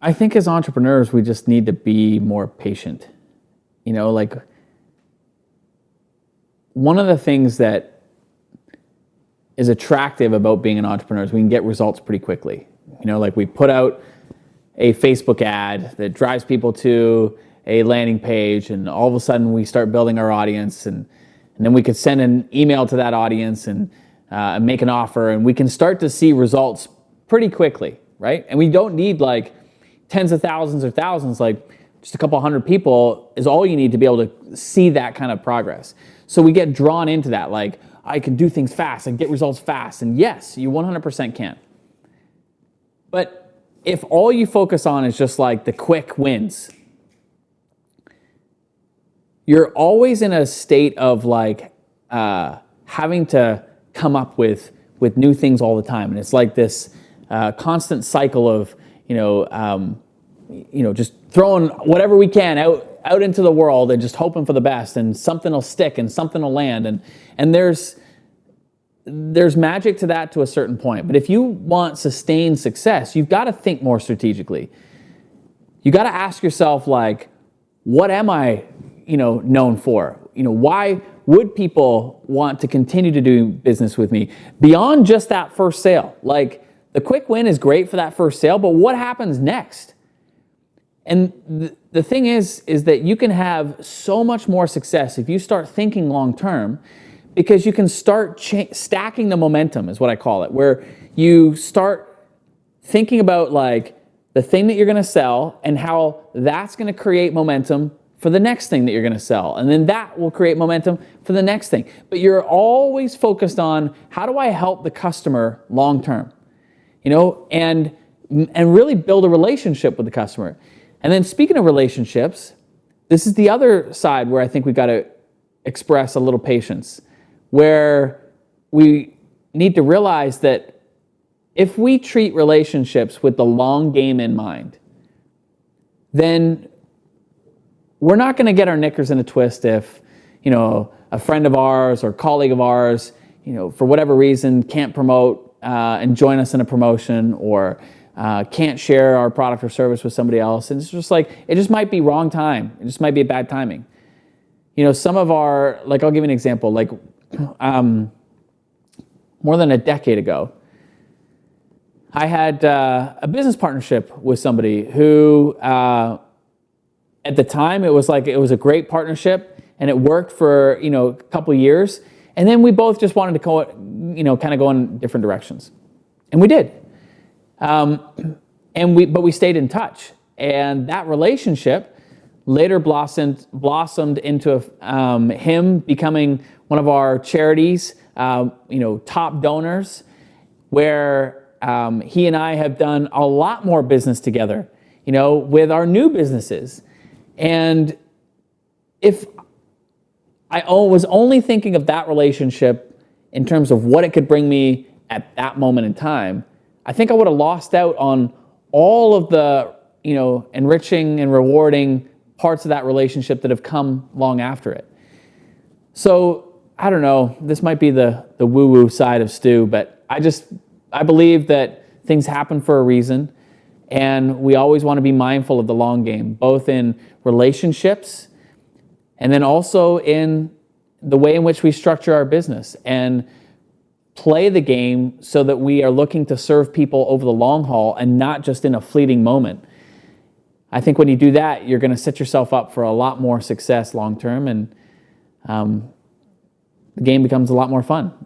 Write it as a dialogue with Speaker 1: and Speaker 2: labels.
Speaker 1: I think as entrepreneurs, we just need to be more patient. Like one of the things that is attractive about being an entrepreneur is we can get results pretty quickly. Like we put out a Facebook ad that drives people to a landing page, and all of a sudden we start building our audience, and then we could send an email to that audience and make an offer, and we can start to see results pretty quickly, right? And we don't need like tens of thousands or thousands, like just a couple hundred people is all you need to be able to see that kind of progress. So we get drawn into that, like I can do things fast, I can get results fast, and yes, you 100% can. But if all you focus on is just like the quick wins, you're always in a state of like having to come up with new things all the time, and it's like this constant cycle of just throwing whatever we can out into the world and just hoping for the best, and something will stick and something will land, and there's magic to that to a certain point. But if you want sustained success, you've got to think more strategically. You got to ask yourself, like, what am I known for? Why would people want to continue to do business with me beyond just that first sale? Like, the quick win is great for that first sale, but what happens next? And the thing is that you can have so much more success if you start thinking long term, because you can start stacking the momentum, is what I call it, where you start thinking about like the thing that you're going to sell and how that's going to create momentum for the next thing that you're going to sell. And then that will create momentum for the next thing. But you're always focused on, how do I help the customer long term? And really build a relationship with the customer. And then speaking of relationships, this is the other side where I think we've got to express a little patience, where we need to realize that if we treat relationships with the long game in mind, then we're not going to get our knickers in a twist if, a friend of ours or colleague of ours, for whatever reason can't promote and join us in a promotion, or can't share our product or service with somebody else. And it's just like, it just might be wrong time. It just might be a bad timing. Some of our, like, I'll give you an example, like more than a decade ago, I had a business partnership with somebody who, at the time, it was a great partnership, and it worked for, a couple of years. And then we both just wanted to go, kind of go in different directions. And we did. But we stayed in touch. And that relationship later blossomed into him becoming one of our charities, top donors, where he and I have done a lot more business together, with our new businesses. And if I was only thinking of that relationship in terms of what it could bring me at that moment in time, I think I would have lost out on all of the, enriching and rewarding parts of that relationship that have come long after it. So, I don't know, this might be the woo-woo side of Stu, but I believe that things happen for a reason, and we always want to be mindful of the long game, both in relationships and then also in the way in which we structure our business, and play the game so that we are looking to serve people over the long haul and not just in a fleeting moment. I think when you do that, you're going to set yourself up for a lot more success long term, and the game becomes a lot more fun.